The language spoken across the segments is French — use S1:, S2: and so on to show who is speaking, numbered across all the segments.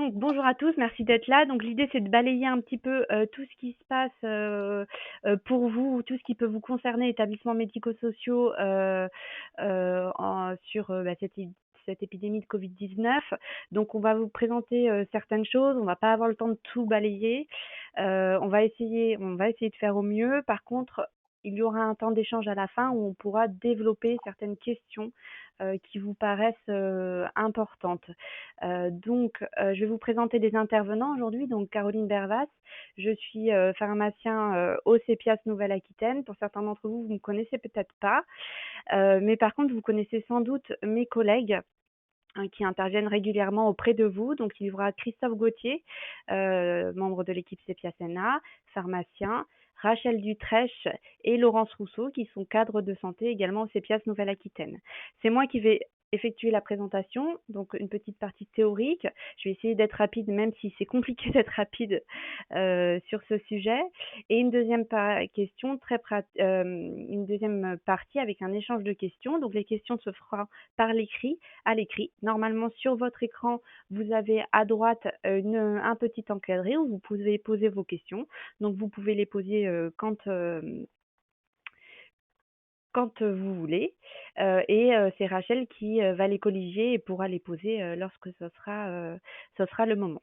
S1: Donc bonjour à tous, merci d'être là. Donc l'idée c'est de balayer un petit peu, tout ce qui se passe, pour vous, tout ce qui peut vous concerner, établissements médico-sociaux, en sur, cette épidémie de Covid-19. Donc on va vous présenter, certaines choses, on va pas avoir le temps de tout balayer. On va essayer de faire au mieux. Par contre, il y aura un temps d'échange à la fin où on pourra développer certaines questions, qui vous paraissent, importantes. Je vais vous présenter des intervenants aujourd'hui. Donc Caroline Bervas, je suis, pharmacien, au CEPIAS Nouvelle-Aquitaine. Pour certains d'entre vous, vous ne me connaissez peut-être pas, mais par contre, vous connaissez sans doute mes collègues, qui interviennent régulièrement auprès de vous. Donc il y aura Christophe Gauthier, membre de l'équipe CEPIAS NA, pharmacien, Rachel Dutrèche et Laurence Rousseau, qui sont cadres de santé également au CEPIAS Nouvelle-Aquitaine. C'est moi qui vais effectuer la présentation, donc une petite partie théorique. Je vais essayer d'être rapide, même si c'est compliqué d'être rapide sur ce sujet. Et une deuxième partie avec un échange de questions. Donc les questions se feront par l'écrit, à l'écrit. Normalement, sur votre écran, vous avez à droite un petit encadré où vous pouvez poser vos questions. Donc vous pouvez les poser quand vous voulez. C'est Rachel qui va les colliger et pourra les poser lorsque ce sera le moment.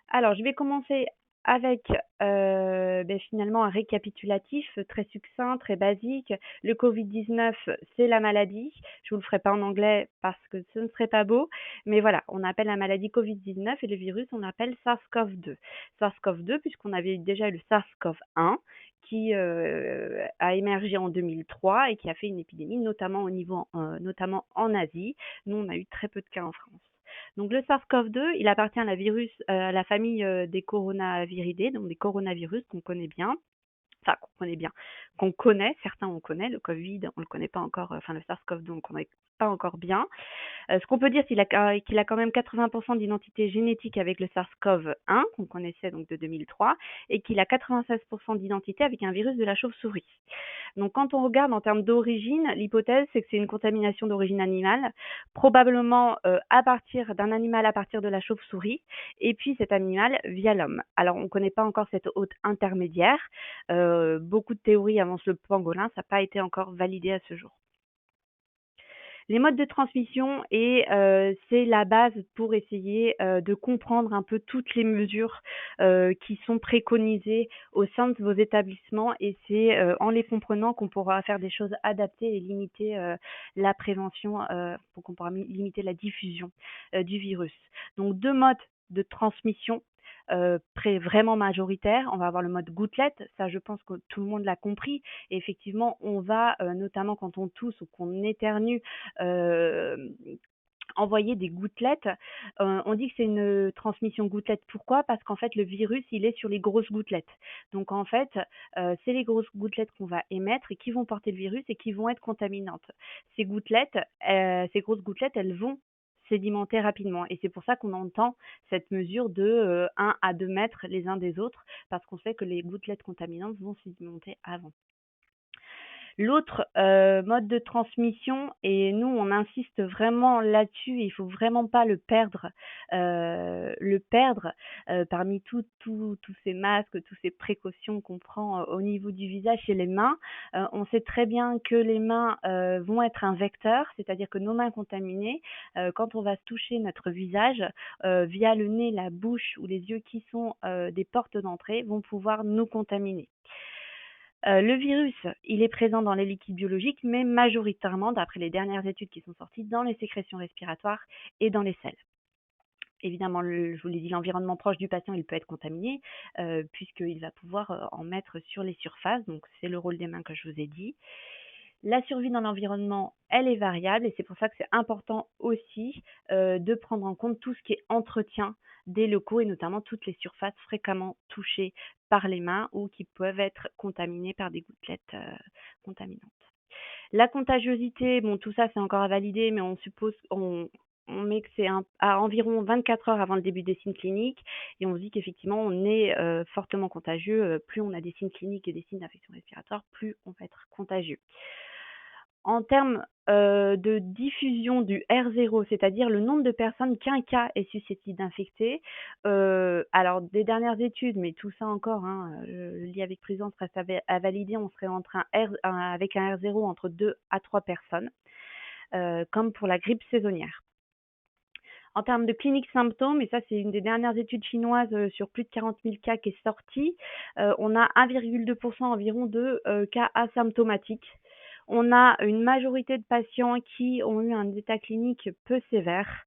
S1: Alors, je vais commencer avec finalement un récapitulatif très succinct, très basique. Le Covid-19, c'est la maladie. Je vous le ferai pas en anglais parce que ce ne serait pas beau, mais voilà, on appelle la maladie Covid-19 et le virus, on l'appelle SARS-CoV-2. SARS-CoV-2 puisqu'on avait déjà eu le SARS-CoV-1 qui a émergé en 2003 et qui a fait une épidémie, notamment en Asie. Nous, on a eu très peu de cas en France. Donc le SARS-CoV-2, il appartient à la famille des coronaviridae, donc des coronavirus qu'on connaît bien. Enfin, qu'on connaît, certains on connaît, le Covid, on le connaît pas encore, le SARS-CoV-2, on ne connaît pas encore bien. Ce qu'on peut dire, c'est qu'il a quand même 80% d'identité génétique avec le SARS-CoV-1, qu'on connaissait donc de 2003, et qu'il a 96% d'identité avec un virus de la chauve-souris. Donc quand on regarde en termes d'origine, l'hypothèse, c'est que c'est une contamination d'origine animale, probablement à partir d'un animal à partir de la chauve-souris, et puis cet animal via l'homme. Alors on ne connaît pas encore cette hôte intermédiaire. Beaucoup de théories avancent le pangolin, ça n'a pas été encore validé à ce jour. Les modes de transmission c'est la base pour essayer de comprendre un peu toutes les mesures qui sont préconisées au sein de vos établissements et c'est en les comprenant qu'on pourra faire des choses adaptées et limiter la prévention, pour qu'on pourra limiter la diffusion du virus. Donc 2 modes de transmission vraiment majoritaire. On va avoir le mode gouttelette, ça je pense que tout le monde l'a compris. Et effectivement, on va, notamment quand on tousse ou qu'on éternue, envoyer des gouttelettes. On dit que c'est une transmission gouttelette. Pourquoi? Parce qu'en fait, le virus, il est sur les grosses gouttelettes. Donc en fait, c'est les grosses gouttelettes qu'on va émettre et qui vont porter le virus et qui vont être contaminantes. Ces grosses gouttelettes, elles vont sédimenter rapidement et c'est pour ça qu'on entend cette mesure de 1 à 2 mètres les uns des autres parce qu'on sait que les gouttelettes contaminantes vont sédimenter avant. L'autre mode de transmission, et nous on insiste vraiment là-dessus, il faut vraiment pas le perdre, parmi tous ces masques, toutes ces précautions qu'on prend au niveau du visage et les mains. On sait très bien que les mains vont être un vecteur, c'est-à-dire que nos mains contaminées, quand on va se toucher notre visage, via le nez, la bouche ou les yeux qui sont des portes d'entrée, vont pouvoir nous contaminer. Le virus, il est présent dans les liquides biologiques, mais majoritairement, d'après les dernières études qui sont sorties, dans les sécrétions respiratoires et dans les selles. Évidemment, je vous l'ai dit, l'environnement proche du patient, il peut être contaminé, puisqu'il va pouvoir en mettre sur les surfaces, donc c'est le rôle des mains que je vous ai dit. La survie dans l'environnement, elle est variable et c'est pour ça que c'est important aussi de prendre en compte tout ce qui est entretien des locaux et notamment toutes les surfaces fréquemment touchées par les mains ou qui peuvent être contaminées par des gouttelettes contaminantes. La contagiosité, bon tout ça c'est encore à valider, mais on met que c'est à environ 24 heures avant le début des signes cliniques et on se dit qu'effectivement on est fortement contagieux. Plus on a des signes cliniques et des signes d'infection respiratoire, plus on va être contagieux. En termes de diffusion du R0, c'est-à-dire le nombre de personnes qu'un cas est susceptible d'infecter, alors des dernières études, mais tout ça encore, hein, je le lis avec prudence, reste à valider, on serait entre avec un R0 entre 2 à 3 personnes, comme pour la grippe saisonnière. En termes de cliniques symptômes, et ça c'est une des dernières études chinoises sur plus de 40 000 cas qui est sortie, on a 1,2% environ de cas asymptomatiques. On a une majorité de patients qui ont eu un état clinique peu sévère,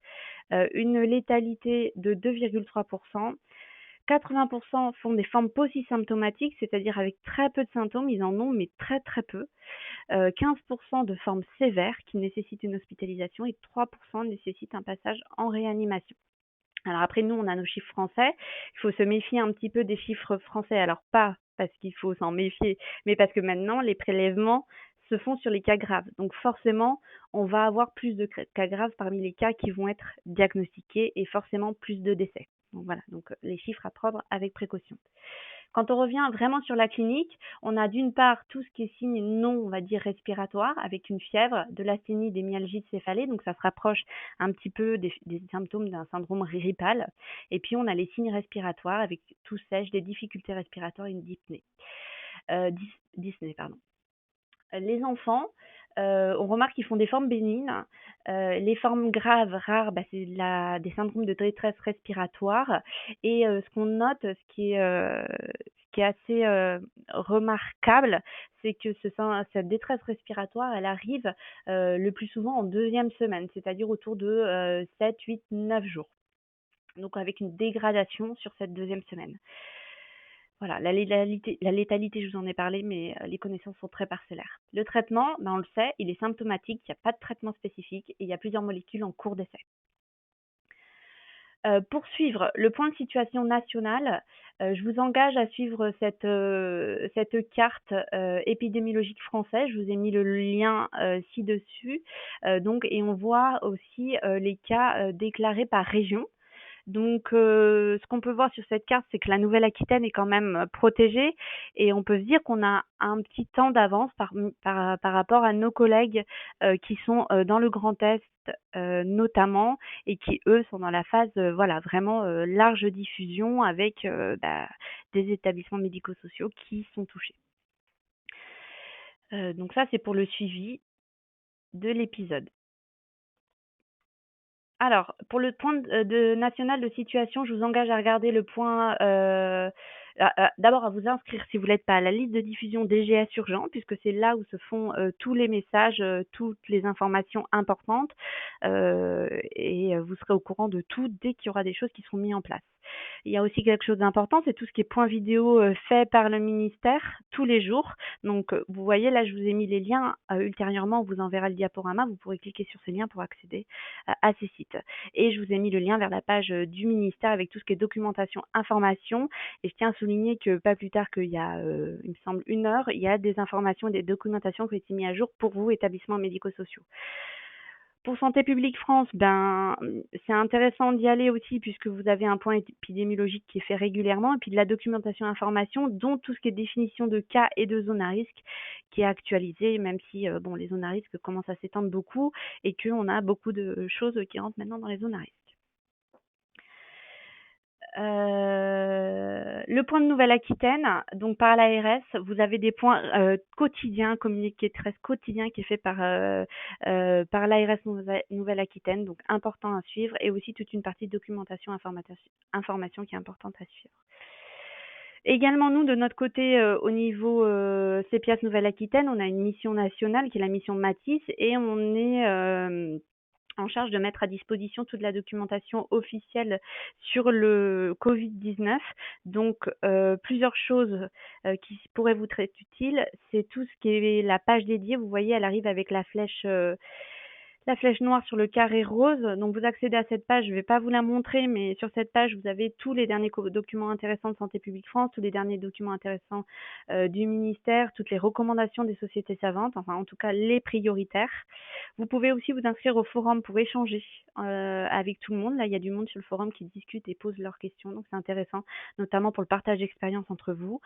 S1: une létalité de 2,3%. 80% font des formes polysymptomatiques, c'est-à-dire avec très peu de symptômes, ils en ont mais très très peu. 15% de formes sévères qui nécessitent une hospitalisation et 3% nécessitent un passage en réanimation. Alors après, nous, on a nos chiffres français. Il faut se méfier un petit peu des chiffres français. Alors pas parce qu'il faut s'en méfier, mais parce que maintenant, les prélèvements se font sur les cas graves. Donc forcément, on va avoir plus de cas graves parmi les cas qui vont être diagnostiqués et forcément plus de décès. Donc voilà, donc les chiffres à prendre avec précaution. Quand on revient vraiment sur la clinique, on a d'une part tout ce qui est signe non, on va dire respiratoire, avec une fièvre, de l'asthénie, des myalgies de céphalée, donc ça se rapproche un petit peu des symptômes d'un syndrome grippal. Et puis on a les signes respiratoires avec tout sèche, des difficultés respiratoires et une dyspnée. Dyspnée, pardon. Les enfants, on remarque qu'ils font des formes bénignes. Les formes graves, rares, c'est des syndromes de détresse respiratoire. Et ce qu'on note, ce qui est assez remarquable, c'est que cette détresse respiratoire, elle arrive le plus souvent en deuxième semaine, c'est-à-dire autour de 7, 8, 9 jours. Donc avec une dégradation sur cette deuxième semaine. Voilà, la létalité, je vous en ai parlé, mais les connaissances sont très parcellaires. Le traitement, on le sait, il est symptomatique, il n'y a pas de traitement spécifique et il y a plusieurs molécules en cours d'essai. Pour suivre le point de situation national, je vous engage à suivre cette carte épidémiologique française. Je vous ai mis le lien ci-dessus. Et on voit aussi les cas déclarés par région. Donc, ce qu'on peut voir sur cette carte, c'est que la Nouvelle-Aquitaine est quand même protégée et on peut se dire qu'on a un petit temps d'avance par rapport à nos collègues qui sont dans le Grand Est notamment et qui, eux, sont dans la phase vraiment large diffusion avec des établissements médico-sociaux qui sont touchés. Donc ça, c'est pour le suivi de l'épisode. Alors, pour le point national de situation, je vous engage à regarder le point, d'abord à vous inscrire si vous l'êtes pas à la liste de diffusion DGS urgent puisque c'est là où se font, tous les messages, toutes les informations importantes, vous serez au courant de tout dès qu'il y aura des choses qui seront mises en place. Il y a aussi quelque chose d'important, c'est tout ce qui est point vidéo, fait par le ministère tous les jours. Donc, vous voyez là, je vous ai mis les liens, ultérieurement, on vous enverra le diaporama, vous pourrez cliquer sur ces liens pour accéder à ces sites. Et je vous ai mis le lien vers la page du ministère avec tout ce qui est documentation, information. Et je tiens à souligner que pas plus tard qu'il y a, il me semble, 1 heure, il y a des informations et des documentations qui ont été mises à jour pour vous, établissements médico-sociaux. Pour Santé publique France, c'est intéressant d'y aller aussi puisque vous avez un point épidémiologique qui est fait régulièrement et puis de la documentation information, dont tout ce qui est définition de cas et de zones à risque qui est actualisé, même si les zones à risque commencent à s'étendre beaucoup et qu'on a beaucoup de choses qui rentrent maintenant dans les zones à risque. Le point de Nouvelle-Aquitaine, donc par l'ARS, vous avez des points quotidiens, communiqué de presse quotidien qui est fait par l'ARS Nouvelle-Aquitaine, donc important à suivre, et aussi toute une partie de documentation, information qui est importante à suivre. Également, nous, de notre côté, au niveau CEPIAS Nouvelle-Aquitaine, on a une mission nationale qui est la mission Matisse, et on est en charge de mettre à disposition toute la documentation officielle sur le Covid-19. Donc, plusieurs choses qui pourraient vous être utiles, c'est tout ce qui est la page dédiée. Vous voyez, elle arrive avec la flèche la flèche noire sur le carré rose. Donc vous accédez à cette page, je ne vais pas vous la montrer, mais sur cette page, vous avez tous les derniers documents intéressants de Santé publique France, tous les derniers documents intéressants du ministère, toutes les recommandations des sociétés savantes, enfin en tout cas les prioritaires. Vous pouvez aussi vous inscrire au forum pour échanger avec tout le monde. Là, il y a du monde sur le forum qui discute et pose leurs questions, donc c'est intéressant, notamment pour le partage d'expérience entre vous.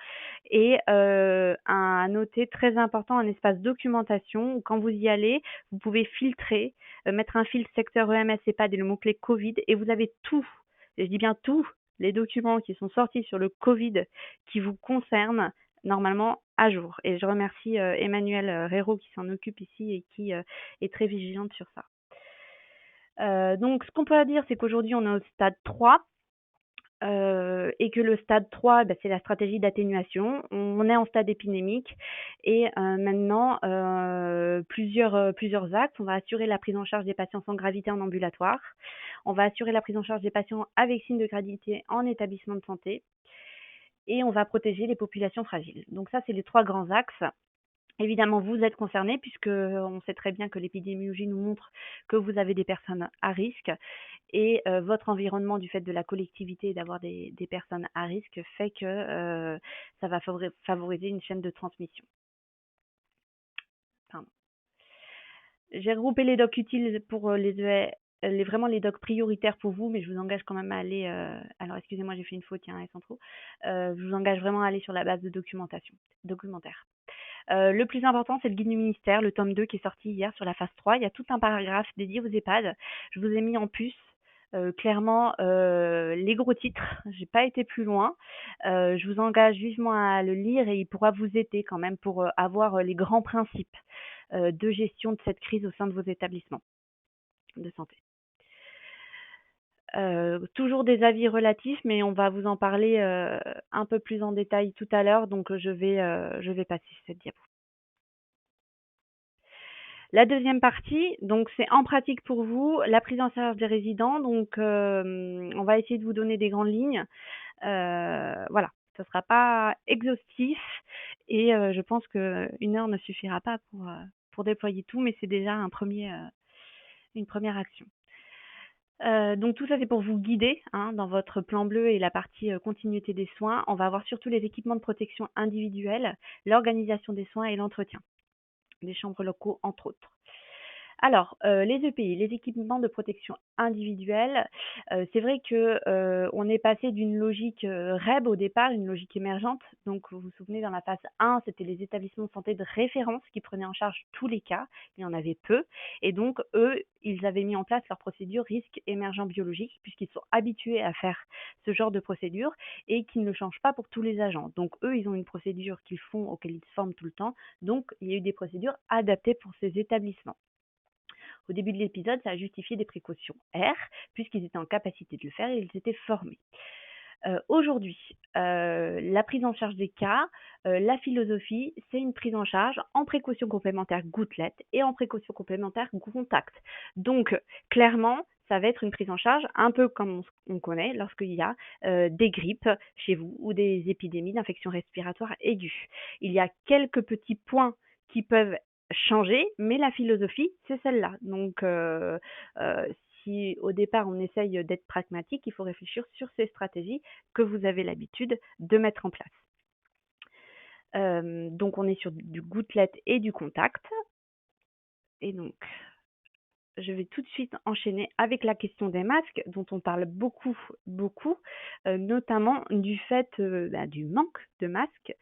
S1: Et à noter, très important, un espace documentation où quand vous y allez, vous pouvez filtrer, mettre un filtre secteur EMS, EHPAD et le mot-clé Covid et vous avez tout, et je dis bien tout, les documents qui sont sortis sur le Covid qui vous concernent normalement à jour. Et je remercie Emmanuel Reyraud qui s'en occupe ici et qui est très vigilante sur ça. Donc ce qu'on peut dire, c'est qu'aujourd'hui on est au stade 3. Et que le stade 3, c'est la stratégie d'atténuation. On est en stade épidémique et maintenant plusieurs axes. On va assurer la prise en charge des patients sans gravité en ambulatoire. On va assurer la prise en charge des patients avec signe de gravité en établissement de santé et on va protéger les populations fragiles. Donc ça, c'est les 3 grands axes. Évidemment, vous êtes concernés puisque on sait très bien que l'épidémiologie nous montre que vous avez des personnes à risque et votre environnement du fait de la collectivité et d'avoir des personnes à risque fait que ça va favoriser une chaîne de transmission. Pardon. J'ai regroupé les docs utiles pour vraiment les docs prioritaires pour vous, mais je vous engage quand même à aller. Alors, excusez-moi, j'ai fait une faute, il y a un S en trop. Je vous engage vraiment à aller sur la base de documentaire. Le plus important, c'est le guide du ministère, le tome 2 qui est sorti hier sur la phase 3. Il y a tout un paragraphe dédié aux EHPAD. Je vous ai mis en puce clairement les gros titres. J'ai pas été plus loin. Je vous engage vivement à le lire et il pourra vous aider quand même pour avoir les grands principes de gestion de cette crise au sein de vos établissements de santé. Toujours des avis relatifs, mais on va vous en parler un peu plus en détail tout à l'heure, donc je vais passer cette diapo. La deuxième partie, donc c'est en pratique pour vous, la prise en charge des résidents. Donc, on va essayer de vous donner des grandes lignes. Voilà, ce ne sera pas exhaustif et je pense qu'une heure ne suffira pas pour déployer tout, mais c'est déjà une première action. Donc tout ça, c'est pour vous guider dans votre plan bleu et la partie continuité des soins. On va avoir surtout les équipements de protection individuelle, l'organisation des soins et l'entretien des chambres locaux, entre autres. Alors, les EPI, les équipements de protection individuelle, c'est vrai que on est passé d'une logique REB au départ, une logique émergente. Donc, vous vous souvenez, dans la phase 1, c'était les établissements de santé de référence qui prenaient en charge tous les cas. Il y en avait peu. Et donc, eux, ils avaient mis en place leur procédure risque émergent biologique, puisqu'ils sont habitués à faire ce genre de procédure et qu'ils ne changent pas pour tous les agents. Donc, eux, ils ont une procédure qu'ils font, auquel ils se forment tout le temps. Donc, il y a eu des procédures adaptées pour ces établissements. Au début de l'épisode, ça a justifié des précautions R, puisqu'ils étaient en capacité de le faire et ils étaient formés. Aujourd'hui, la prise en charge des cas, la philosophie, c'est une prise en charge en précaution complémentaire gouttelette et en précaution complémentaire contact. Donc, clairement, ça va être une prise en charge un peu comme on connaît lorsqu'il y a des grippes chez vous ou des épidémies d'infections respiratoires aiguës. Il y a quelques petits points qui peuvent changer, mais la philosophie, c'est celle-là. Donc, si au départ on essaye d'être pragmatique, il faut réfléchir sur ces stratégies que vous avez l'habitude de mettre en place. Donc, on est sur du gouttelette et du contact. Et donc, je vais tout de suite enchaîner avec la question des masques, dont on parle beaucoup, notamment du fait du manque de masques.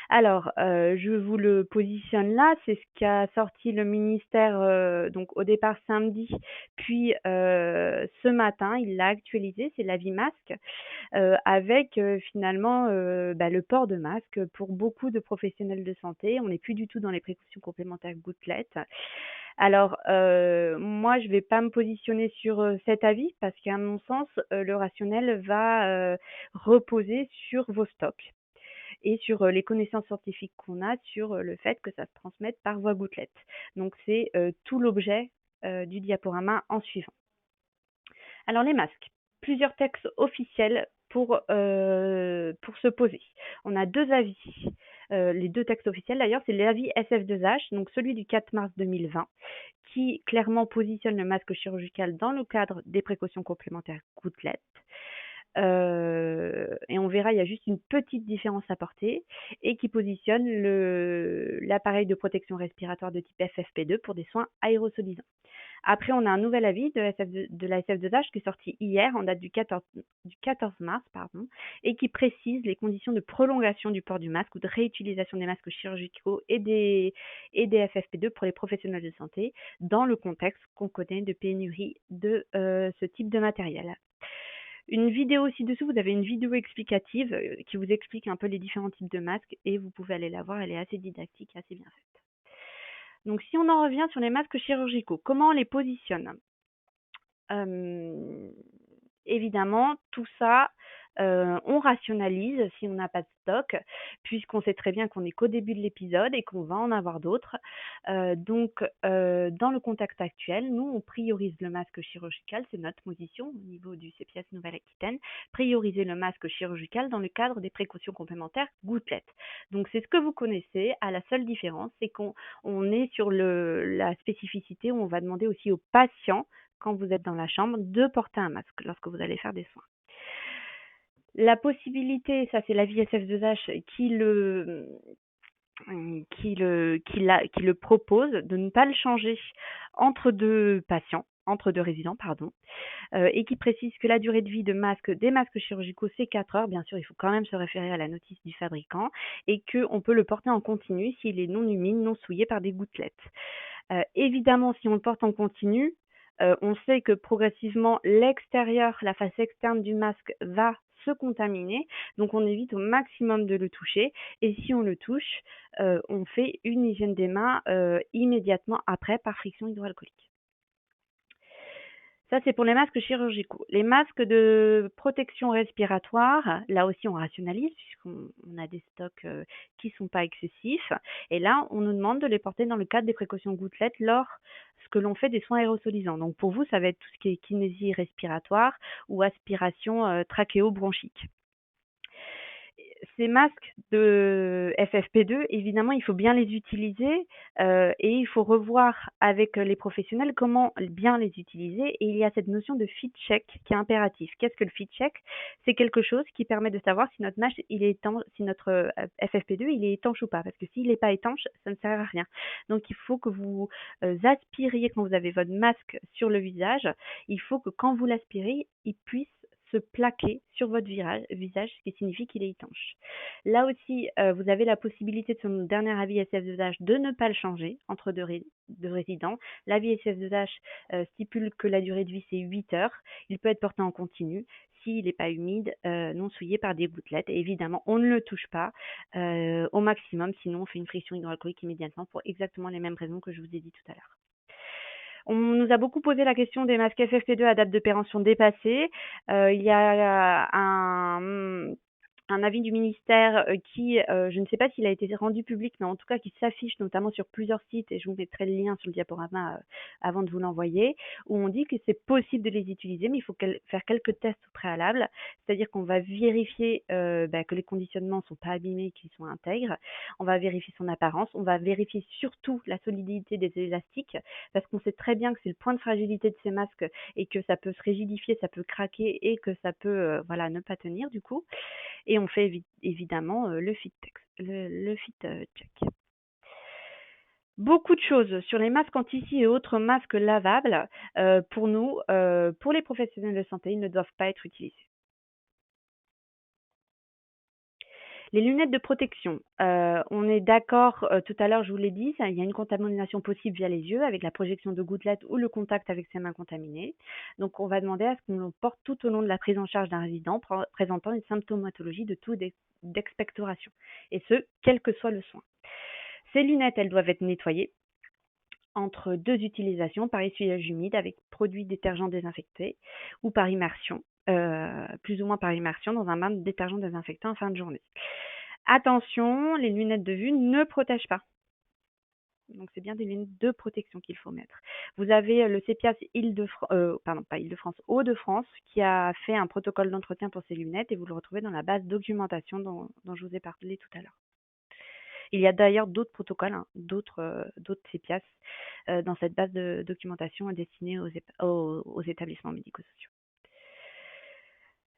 S1: Alors, je vous le positionne là, c'est ce qu'a sorti le ministère donc au départ samedi, puis ce matin, il l'a actualisé, c'est l'avis masque, avec finalement le port de masque pour beaucoup de professionnels de santé. On n'est plus du tout dans les précautions complémentaires gouttelettes. Alors, moi, je ne vais pas me positionner sur cet avis parce qu'à mon sens, le rationnel va reposer sur vos stocks et sur les connaissances scientifiques qu'on a sur le fait que ça se transmette par voie gouttelette. Donc, c'est tout l'objet du diaporama en suivant. Alors, les masques. Plusieurs textes officiels pour se poser. On a 2 avis. les 2 textes officiels d'ailleurs, c'est l'avis SF2H, donc celui du 4 mars 2020, qui clairement positionne le masque chirurgical dans le cadre des précautions complémentaires gouttelettes. Et on verra, il y a juste une petite différence apportée et qui positionne l'appareil de protection respiratoire de type FFP2 pour des soins aérosolisants. Après, on a un nouvel avis de la SF2H qui est sorti hier en date du 14 mars et qui précise les conditions de prolongation du port du masque ou de réutilisation des masques chirurgicaux et des FFP2 pour les professionnels de santé dans le contexte qu'on connaît de pénurie de ce type de matériel. Une vidéo ci-dessous, vous avez une vidéo explicative qui vous explique un peu les différents types de masques et vous pouvez aller la voir, elle est assez didactique, assez bien faite. Donc si on en revient sur les masques chirurgicaux, comment on les positionne? Évidemment, tout ça, on rationalise si on n'a pas de stock, puisqu'on sait très bien qu'on n'est qu'au début de l'épisode et qu'on va en avoir d'autres. Dans le contexte actuel, nous, on priorise le masque chirurgical, c'est notre position au niveau du CPS Nouvelle-Aquitaine, prioriser le masque chirurgical dans le cadre des précautions complémentaires gouttelettes. Donc c'est ce que vous connaissez, à la seule différence, c'est qu'on est sur la spécificité où on va demander aussi aux patients quand vous êtes dans la chambre, de porter un masque lorsque vous allez faire des soins. La possibilité, ça c'est la VSF2H qui le propose, de ne pas le changer entre deux patients, entre deux résidents, et qui précise que la durée de vie des masques chirurgicaux, c'est 4 heures. Bien sûr, il faut quand même se référer à la notice du fabricant et qu'on peut le porter en continu s'il est non humide, non souillé par des gouttelettes. Évidemment, si on le porte en continu, on sait que progressivement l'extérieur, la face externe du masque va se contaminer, donc on évite au maximum de le toucher et si on le touche, on fait une hygiène des mains immédiatement après par friction hydroalcoolique. Ça, c'est pour les masques chirurgicaux. Les masques de protection respiratoire, là aussi, on rationalise puisqu'on a des stocks qui ne sont pas excessifs. Et là, on nous demande de les porter dans le cadre des précautions gouttelettes lorsque l'on fait des soins aérosolisants. Donc, pour vous, ça va être tout ce qui est kinésie respiratoire ou aspiration trachéo-bronchique. Ces masques de FFP2, évidemment, il faut bien les utiliser et il faut revoir avec les professionnels comment bien les utiliser. Et il y a cette notion de fit check qui est impératif. Qu'est-ce que le fit check? C'est quelque chose qui permet de savoir si notre masque, si notre FFP2 il est étanche ou pas. Parce que s'il n'est pas étanche, ça ne sert à rien. Donc il faut que vous aspiriez quand vous avez votre masque sur le visage. Il faut que quand vous l'aspirez, il puisse se plaquer sur votre visage, ce qui signifie qu'il est étanche. Là aussi, vous avez la possibilité de son dernier avis SF2H de ne pas le changer entre deux résidents. L'avis SF2H stipule que la durée de vie c'est 8 heures. Il peut être porté en continu s'il n'est pas humide, non souillé par des gouttelettes. Et évidemment, on ne le touche pas au maximum, sinon on fait une friction hydroalcoolique immédiatement pour exactement les mêmes raisons que je vous ai dit tout à l'heure. On nous a beaucoup posé la question des masques FFP2 à date de péremption dépassée. Il y a un avis du ministère qui, je ne sais pas s'il a été rendu public, mais en tout cas qui s'affiche notamment sur plusieurs sites, et je vous mettrai le lien sur le diaporama avant de vous l'envoyer, où on dit que c'est possible de les utiliser, mais il faut faire quelques tests au préalable, c'est-à-dire qu'on va vérifier que les conditionnements ne sont pas abîmés, qu'ils sont intègres, on va vérifier son apparence, on va vérifier surtout la solidité des élastiques, parce qu'on sait très bien que c'est le point de fragilité de ces masques et que ça peut se rigidifier, ça peut craquer et que ça peut ne pas tenir du coup. Et on fait évidemment le fit check. Beaucoup de choses sur les masques anti-scie et autres masques lavables. Pour nous, pour les professionnels de santé, ils ne doivent pas être utilisés. Les lunettes de protection, on est d'accord, tout à l'heure je vous l'ai dit, il y a une contamination possible via les yeux avec la projection de gouttelettes ou le contact avec ses mains contaminées. Donc on va demander à ce qu'on le porte tout au long de la prise en charge d'un résident présentant une symptomatologie de toux d'expectoration, et ce, quel que soit le soin. Ces lunettes, elles doivent être nettoyées entre 2 utilisations par essuyage humide avec produit détergent désinfecté ou par immersion, plus ou moins par immersion dans un bain de détergent désinfectant en fin de journée. Attention, les lunettes de vue ne protègent pas. Donc c'est bien des lunettes de protection qu'il faut mettre. Vous avez le CPIAS Hauts-de-France qui a fait un protocole d'entretien pour ces lunettes et vous le retrouvez dans la base documentation dont je vous ai parlé tout à l'heure. Il y a d'ailleurs d'autres protocoles, hein, d'autres CPIAS dans cette base de documentation destinée aux établissements médico-sociaux.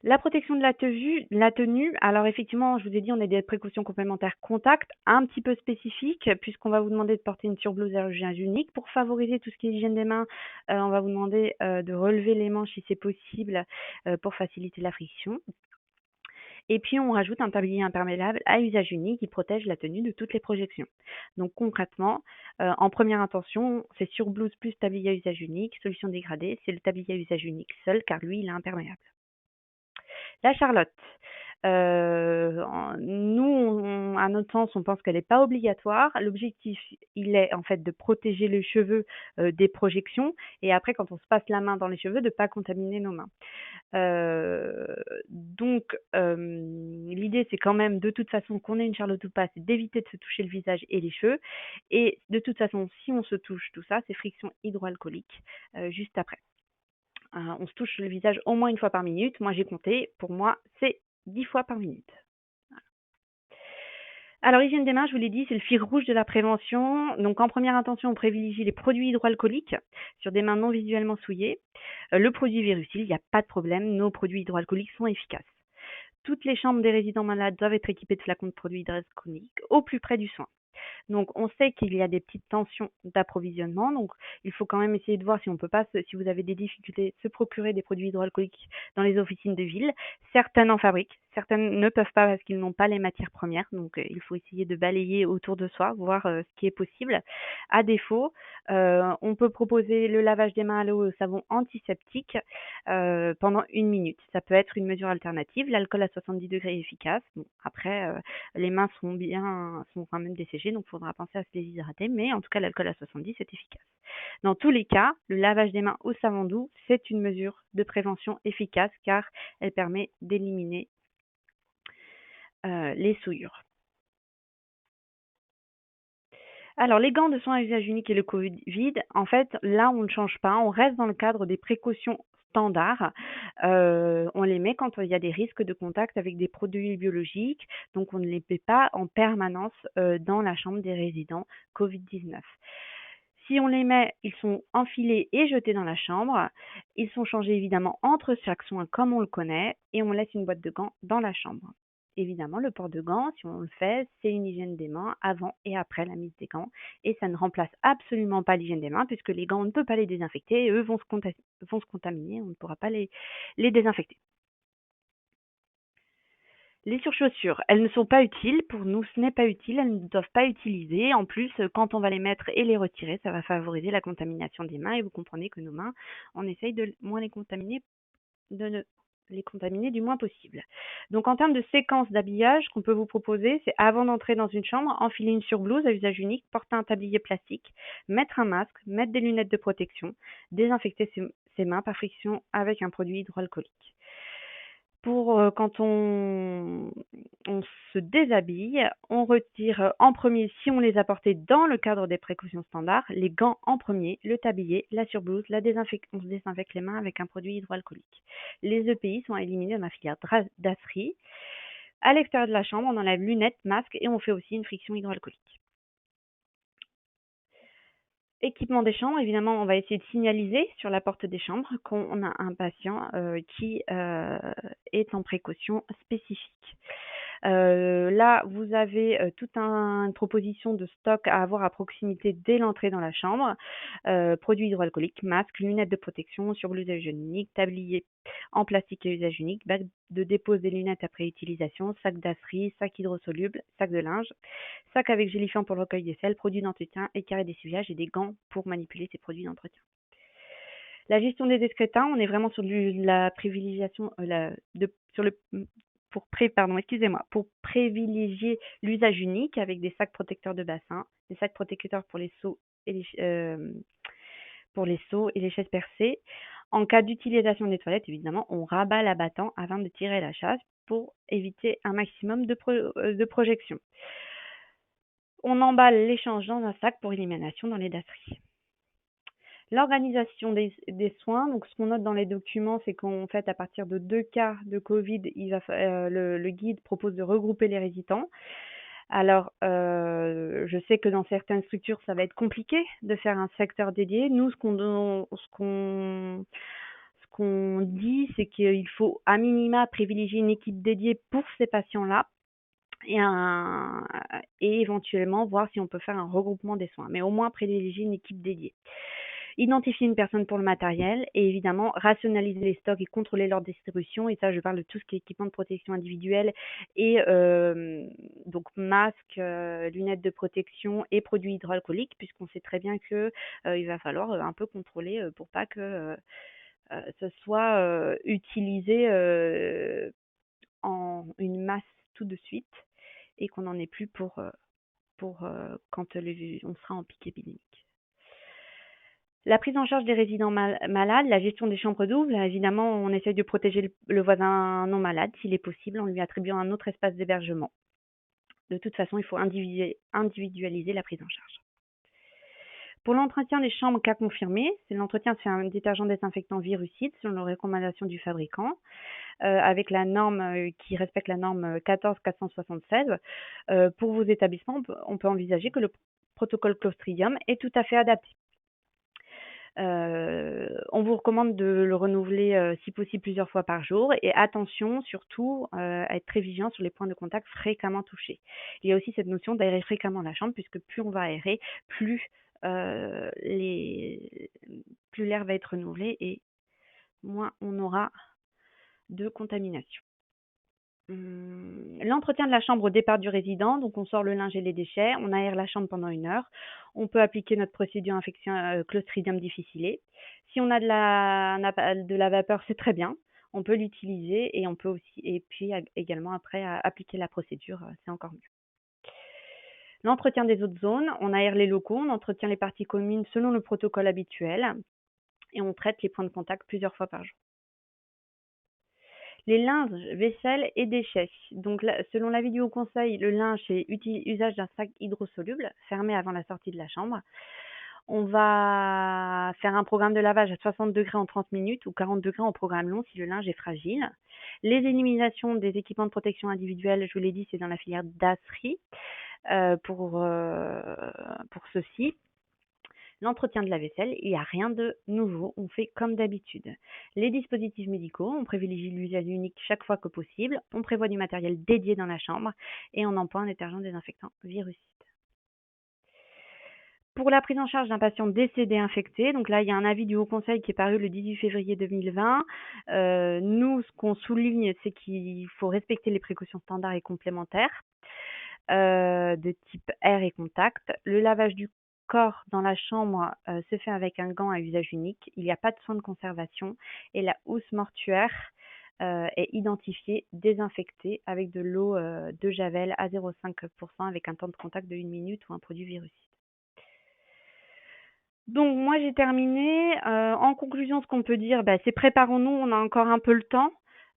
S1: La protection de la tenue, alors effectivement, je vous ai dit, on a des précautions complémentaires contact, un petit peu spécifiques, puisqu'on va vous demander de porter une surblouse à usage unique. Pour favoriser tout ce qui est hygiène des mains, on va vous demander de relever les manches si c'est possible pour faciliter la friction. Et puis, on rajoute un tablier imperméable à usage unique qui protège la tenue de toutes les projections. Donc concrètement, en première intention, c'est surblouse plus tablier à usage unique. Solution dégradée, c'est le tablier à usage unique seul, car lui, il est imperméable. La Charlotte. Nous, à notre sens, on pense qu'elle n'est pas obligatoire. L'objectif, il est en fait de protéger les cheveux des projections et après, quand on se passe la main dans les cheveux, de ne pas contaminer nos mains. L'idée, c'est quand même de toute façon qu'on ait une Charlotte ou pas, c'est d'éviter de se toucher le visage et les cheveux. Et de toute façon, si on se touche tout ça, c'est friction hydroalcoolique juste après. On se touche le visage au moins une fois par minute. Moi, j'ai compté. Pour moi, c'est 10 fois par minute. Alors, hygiène des mains, je vous l'ai dit, c'est le fil rouge de la prévention. Donc, en première intention, on privilégie les produits hydroalcooliques sur des mains non visuellement souillées. Le produit virucide, il n'y a pas de problème. Nos produits hydroalcooliques sont efficaces. Toutes les chambres des résidents malades doivent être équipées de flacons de produits hydroalcooliques au plus près du soin. Donc, on sait qu'il y a des petites tensions d'approvisionnement. Donc, il faut quand même essayer de voir si on peut pas, si vous avez des difficultés, se procurer des produits hydroalcooliques dans les officines de ville. Certaines en fabriquent, certaines ne peuvent pas parce qu'ils n'ont pas les matières premières. Donc, il faut essayer de balayer autour de soi, voir ce qui est possible. À défaut, on peut proposer le lavage des mains à l'eau et au savon antiseptique pendant 1 minute. Ça peut être une mesure alternative. L'alcool à 70 degrés est efficace. Bon, après, les mains sont quand même desséchées, donc il faudra penser à se déshydrater, mais en tout cas, l'alcool à 70 est efficace. Dans tous les cas, le lavage des mains au savon doux, c'est une mesure de prévention efficace car elle permet d'éliminer les souillures. Alors, les gants de soins à usage unique et le Covid, en fait, là, on ne change pas, on reste dans le cadre des précautions standards. On les met quand il y a des risques de contact avec des produits biologiques, donc on ne les met pas en permanence dans la chambre des résidents Covid-19. Si on les met, ils sont enfilés et jetés dans la chambre. Ils sont changés évidemment entre chaque soin comme on le connaît et on laisse une boîte de gants dans la chambre. Évidemment, le port de gants, si on le fait, c'est une hygiène des mains avant et après la mise des gants. Et ça ne remplace absolument pas l'hygiène des mains puisque les gants, on ne peut pas les désinfecter et eux vont se contaminer, on ne pourra pas les désinfecter. Les surchaussures, elles ne sont pas utiles. Pour nous, ce n'est pas utile. Elles ne doivent pas utiliser. En plus, quand on va les mettre et les retirer, ça va favoriser la contamination des mains. Et vous comprenez que nos mains, on essaye de moins les contaminer, de ne les contaminer du moins possible. Donc, en termes de séquence d'habillage, qu'on peut vous proposer, c'est avant d'entrer dans une chambre, enfiler une surblouse à usage unique, porter un tablier plastique, mettre un masque, mettre des lunettes de protection, désinfecter ses mains par friction avec un produit hydroalcoolique. Pour quand on se déshabille, on retire en premier, si on les a portés dans le cadre des précautions standards, les gants en premier, le tablier, la surblouse, on se désinfecte les mains avec un produit hydroalcoolique. Les EPI sont éliminés dans la filière dasserie. À l'extérieur de la chambre, on enlève lunettes, masque et on fait aussi une friction hydroalcoolique. Équipement des chambres, évidemment, on va essayer de signaliser sur la porte des chambres qu'on a un patient qui est en précaution spécifique. Là, vous avez toute une proposition de stock à avoir à proximité dès l'entrée dans la chambre. Produits hydroalcooliques, masques, lunettes de protection, surblouse à usage unique, tablier en plastique à usage unique, bac de dépose des lunettes après utilisation, sac d'asserie, sac hydrosoluble, sac de linge, sac avec gélifiant pour le recueil des selles, produits d'entretien, écarret d'essuyage et des gants pour manipuler ces produits d'entretien. La gestion des excrétins, on est vraiment sur la privilégiation, pour privilégier l'usage unique avec des sacs protecteurs de bassin, des sacs protecteurs pour les seaux et les chaises percées. En cas d'utilisation des toilettes, évidemment, on rabat l'abattant avant de tirer la chasse pour éviter un maximum de projection. On emballe l'échange dans un sac pour élimination dans les dasseries. L'organisation des soins, donc ce qu'on note dans les documents, c'est qu'en fait, à partir de 2 cas de Covid, le guide propose de regrouper les résidents. Alors, je sais que dans certaines structures, ça va être compliqué de faire un secteur dédié. Nous, ce qu'on dit, c'est qu'il faut à minima privilégier une équipe dédiée pour ces patients-là et un et éventuellement voir si on peut faire un regroupement des soins, mais au moins privilégier une équipe dédiée. Identifier une personne pour le matériel et évidemment rationaliser les stocks et contrôler leur distribution. Et ça, je parle de tout ce qui est équipement de protection individuelle et donc masques, lunettes de protection et produits hydroalcooliques, puisqu'on sait très bien que il va falloir un peu contrôler pour pas que ce soit utilisé en une masse tout de suite et qu'on n'en ait plus pour quand on sera en pic épidémique. La prise en charge des résidents malades, la gestion des chambres doubles, évidemment, on essaye de protéger le voisin non malade s'il est possible en lui attribuant un autre espace d'hébergement. De toute façon, il faut individualiser la prise en charge. Pour l'entretien des chambres cas confirmés, l'entretien se fait un détergent désinfectant virucide selon les recommandations du fabricant, avec la norme qui respecte la norme 14476. Pour vos établissements, on peut envisager que le protocole Clostridium est tout à fait adapté. On vous recommande de le renouveler si possible plusieurs fois par jour et attention surtout à être très vigilant sur les points de contact fréquemment touchés. Il y a aussi cette notion d'aérer fréquemment la chambre puisque plus on va aérer, plus euh, les... plus l'air va être renouvelé et moins on aura de contamination. L'entretien de la chambre au départ du résident, donc on sort le linge et les déchets, on aère la chambre pendant 1 heure, on peut appliquer notre procédure infection Clostridium difficile. Si on a de la vapeur, c'est très bien, on peut l'utiliser et on peut aussi, et puis également après appliquer la procédure, c'est encore mieux. L'entretien des autres zones, on aère les locaux, on entretient les parties communes selon le protocole habituel et on traite les points de contact plusieurs fois par jour. Les linges, vaisselle et déchets. Donc, selon l'avis du Haut Conseil, le linge, c'est usage d'un sac hydrosoluble fermé avant la sortie de la chambre. On va faire un programme de lavage à 60 degrés en 30 minutes ou 40 degrés en programme long si le linge est fragile. Les éliminations des équipements de protection individuelle, je vous l'ai dit, c'est dans la filière DASRI pour ceci. L'entretien de la vaisselle, il n'y a rien de nouveau, on fait comme d'habitude. Les dispositifs médicaux, on privilégie l'usage unique chaque fois que possible, on prévoit du matériel dédié dans la chambre et on emploie un détergent désinfectant virucide. Pour la prise en charge d'un patient décédé infecté, donc là il y a un avis du Haut Conseil qui est paru le 18 février 2020. Nous, ce qu'on souligne, c'est qu'il faut respecter les précautions standards et complémentaires de type air et contact. Le lavage du corps dans la chambre se fait avec un gant à usage unique. Il n'y a pas de soin de conservation et la housse mortuaire est identifiée, désinfectée avec de l'eau de javel à 0,5% avec un temps de contact de 1 minute ou un produit virucide. Donc moi j'ai terminé. En conclusion, ce qu'on peut dire, c'est préparons-nous, on a encore un peu le temps,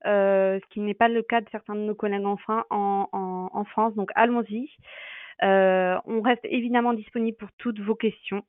S1: ce qui n'est pas le cas de certains de nos collègues en France, donc allons-y. On reste évidemment disponible pour toutes vos questions.